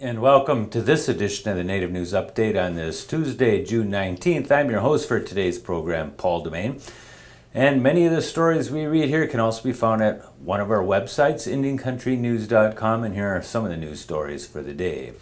And welcome to this edition of the Native News Update on this Tuesday, June 19th. I'm your host for today's program, Paul DeMain. And many of the stories we read here can also be found at one of our websites, IndianCountryNews.com, and here are some of the news stories for the day.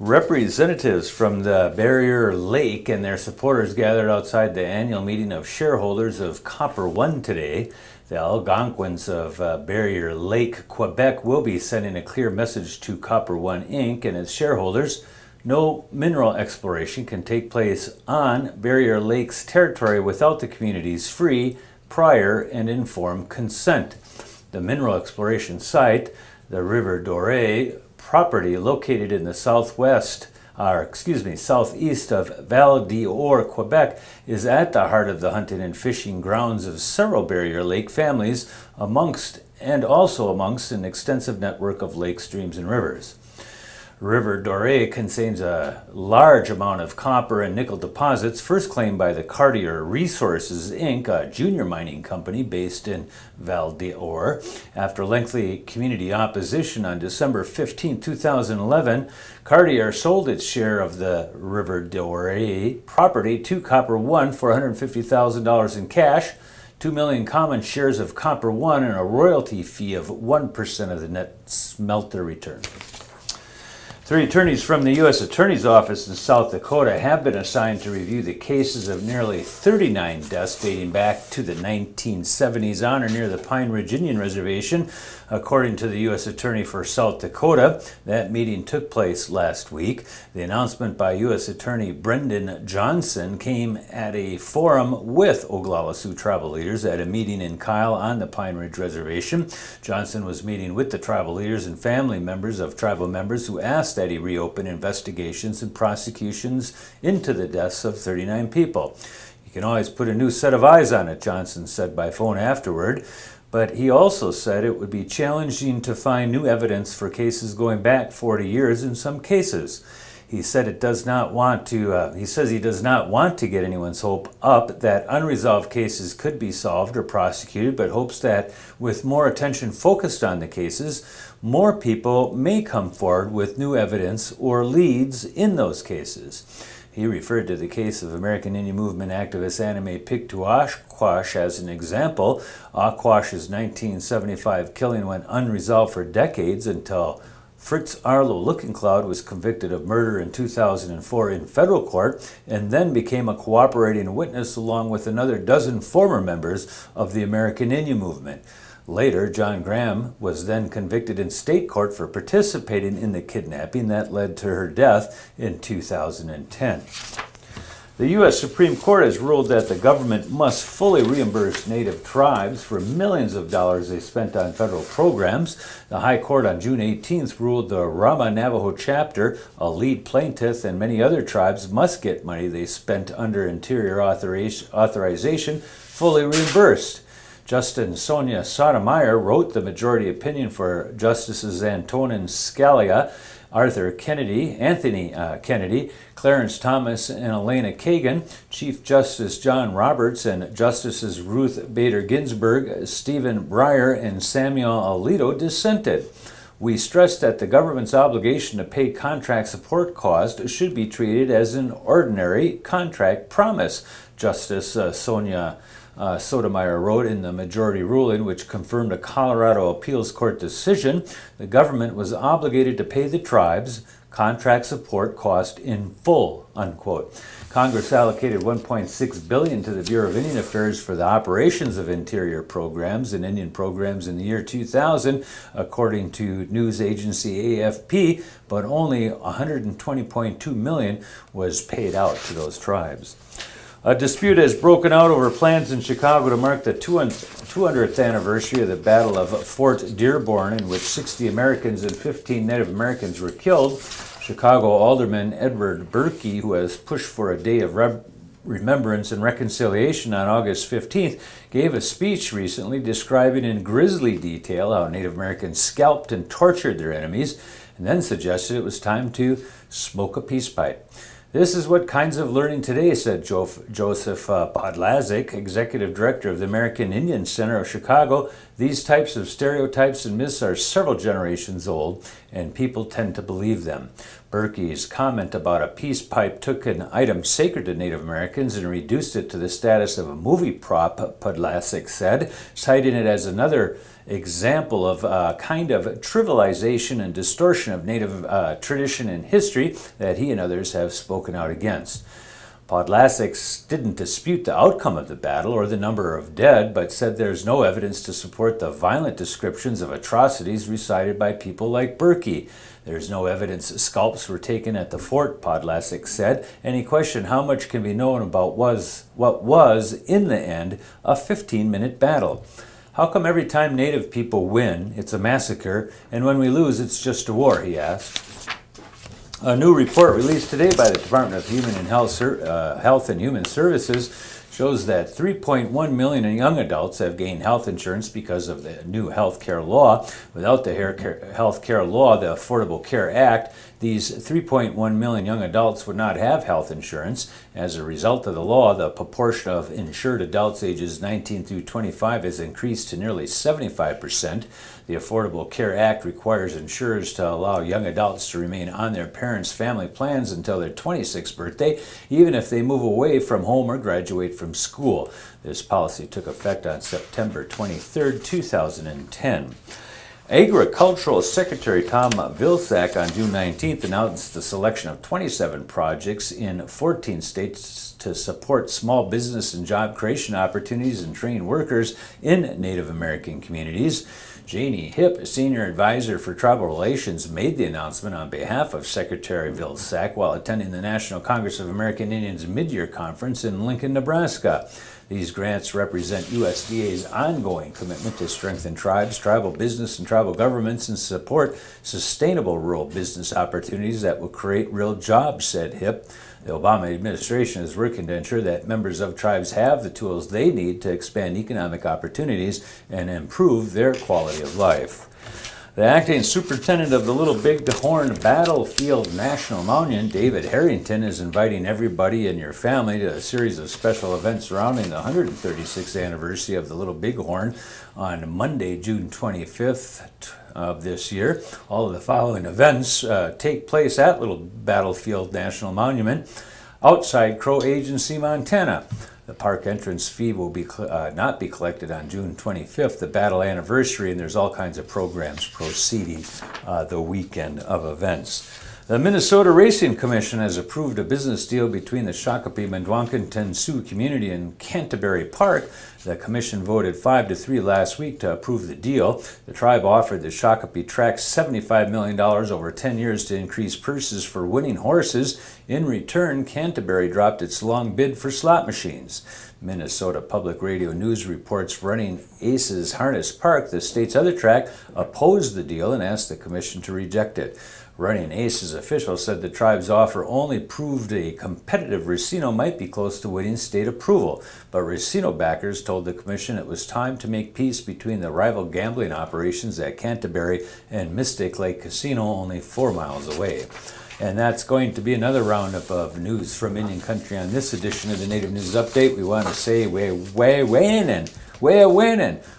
Representatives from the Barrier Lake and their supporters gathered outside the annual meeting of shareholders of Copper One today. The Algonquins of Barrier Lake, Quebec, will be sending a clear message to Copper One Inc. and its shareholders. No mineral exploration can take place on Barrier Lake's territory without the community's free, prior, and informed consent. The mineral exploration site, the River Doré property located in the southeast of Val d'Or, Quebec, is at the heart of the hunting and fishing grounds of several Barrier Lake families, amongst an extensive network of lakes, streams, and rivers. River Doré contains a large amount of copper and nickel deposits, first claimed by the Cartier Resources Inc., a junior mining company based in Val d'Or. After lengthy community opposition on December 15, 2011, Cartier sold its share of the River Doré property to Copper One for $150,000 in cash, 2 million common shares of Copper One, and a royalty fee of 1% of the net smelter return. 3 attorneys from the U.S. Attorney's Office in South Dakota have been assigned to review the cases of nearly 39 deaths dating back to the 1970s on or near the Pine Ridge Indian Reservation, according to the U.S. Attorney for South Dakota. That meeting took place last week. The announcement by U.S. Attorney Brendan Johnson came at a forum with Oglala Sioux tribal leaders at a meeting in Kyle on the Pine Ridge Reservation. Johnson was meeting with the tribal leaders and family members of tribal members who asked that he reopen investigations and prosecutions into the deaths of 39 people. You can always put a new set of eyes on it, Johnson said by phone afterward, but he also said it would be challenging to find new evidence for cases going back 40 years in some cases. He said he does not want to get anyone's hope up that unresolved cases could be solved or prosecuted, but hopes that with more attention focused on the cases, more people may come forward with new evidence or leads in those cases. He referred to the case of American Indian Movement activist Anime Pictuashquash as an example. Aquash's 1975 killing went unresolved for decades until Fritz Arlo Looking-Cloud was convicted of murder in 2004 in federal court and then became a cooperating witness along with another dozen former members of the American Indian Movement. Later, John Graham was then convicted in state court for participating in the kidnapping that led to her death in 2010. The U.S. Supreme Court has ruled that the government must fully reimburse Native tribes for millions of dollars they spent on federal programs. The High Court on June 18th ruled the Rama Navajo chapter, a lead plaintiff, and many other tribes must get money they spent under interior authorization fully reimbursed. Justice Sonia Sotomayor wrote the majority opinion for Justices Antonin Scalia, Anthony Kennedy, Clarence Thomas, and Elena Kagan. Chief Justice John Roberts and Justices Ruth Bader Ginsburg, Stephen Breyer, and Samuel Alito dissented. We stress that the government's obligation to pay contract support costs should be treated as an ordinary contract promise, Justice Sonia Sotomayor wrote in the majority ruling, which confirmed a Colorado appeals court decision. The government was obligated to pay the tribes contract support cost in full, unquote. Congress allocated $1.6 billion to the Bureau of Indian Affairs for the operations of interior programs and Indian programs in the year 2000, according to news agency AFP, but only $120.2 million was paid out to those tribes. A dispute has broken out over plans in Chicago to mark the 200th anniversary of the Battle of Fort Dearborn, in which 60 Americans and 15 Native Americans were killed. Chicago Alderman Edward Berkey, who has pushed for a day of remembrance and reconciliation on August 15th, gave a speech recently describing in grisly detail how Native Americans scalped and tortured their enemies, and then suggested it was time to smoke a peace pipe. This is what kinds of learning today, said Joseph Podlazik, executive director of the American Indian Center of Chicago. These types of stereotypes and myths are several generations old, and people tend to believe them. Berkey's comment about a peace pipe took an item sacred to Native Americans and reduced it to the status of a movie prop, Podlasic said, citing it as another example of a kind of trivialization and distortion of Native tradition and history that he and others have spoken out against. Podlasic didn't dispute the outcome of the battle or the number of dead, but said there's no evidence to support the violent descriptions of atrocities recited by people like Berkey. There's no evidence scalps were taken at the fort, Podlasic said, and he questioned how much can be known about what was, in the end, a 15-minute battle. How come every time Native people win, it's a massacre, and when we lose, it's just a war, he asked. A new report released today by the Department of Health and Human Services shows that 3.1 million young adults have gained health insurance because of the new health care law. Without the health care law, the Affordable Care Act, these 3.1 million young adults would not have health insurance. As a result of the law, the proportion of insured adults ages 19 through 25 has increased to nearly 75%. The Affordable Care Act requires insurers to allow young adults to remain on their parents' family plans until their 26th birthday, even if they move away from home or graduate from school. This policy took effect on September 23, 2010. Agricultural Secretary Tom Vilsack on June 19th announced the selection of 27 projects in 14 states to support small business and job creation opportunities and train workers in Native American communities. Janie Hipp, Senior Advisor for Tribal Relations, made the announcement on behalf of Secretary Vilsack while attending the National Congress of American Indians Mid-Year Conference in Lincoln, Nebraska. These grants represent USDA's ongoing commitment to strengthen tribes, tribal business, and tribal governments and support sustainable rural business opportunities that will create real jobs, said Hipp. The Obama administration is working to ensure that members of tribes have the tools they need to expand economic opportunities and improve their quality of life. The acting superintendent of the Little Bighorn Battlefield National Monument, David Harrington, is inviting everybody in your family to a series of special events surrounding the 136th anniversary of the Little Bighorn on Monday, June 25th of this year. All of the following events take place at Little Battlefield National Monument outside Crow Agency, Montana. The park entrance fee will not be collected on June 25th, the battle anniversary, and there's all kinds of programs proceeding the weekend of events. The Minnesota Racing Commission has approved a business deal between the Shakopee Mdewakanton Sioux community and Canterbury Park. The commission voted 5-3 last week to approve the deal. The tribe offered the Shakopee track $75 million over 10 years to increase purses for winning horses. In return, Canterbury dropped its long bid for slot machines. Minnesota Public Radio News reports Running Aces Harness Park, the state's other track, opposed the deal and asked the commission to reject it. Running Aces officials said the tribe's offer only proved a competitive racino might be close to winning state approval, but racino backers told the commission it was time to make peace between the rival gambling operations at Canterbury and Mystic Lake Casino, only 4 miles away. And that's going to be another roundup of news from Indian Country on this edition of the Native News Update. We want to say we're winning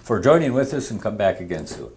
for joining with us, and come back again soon.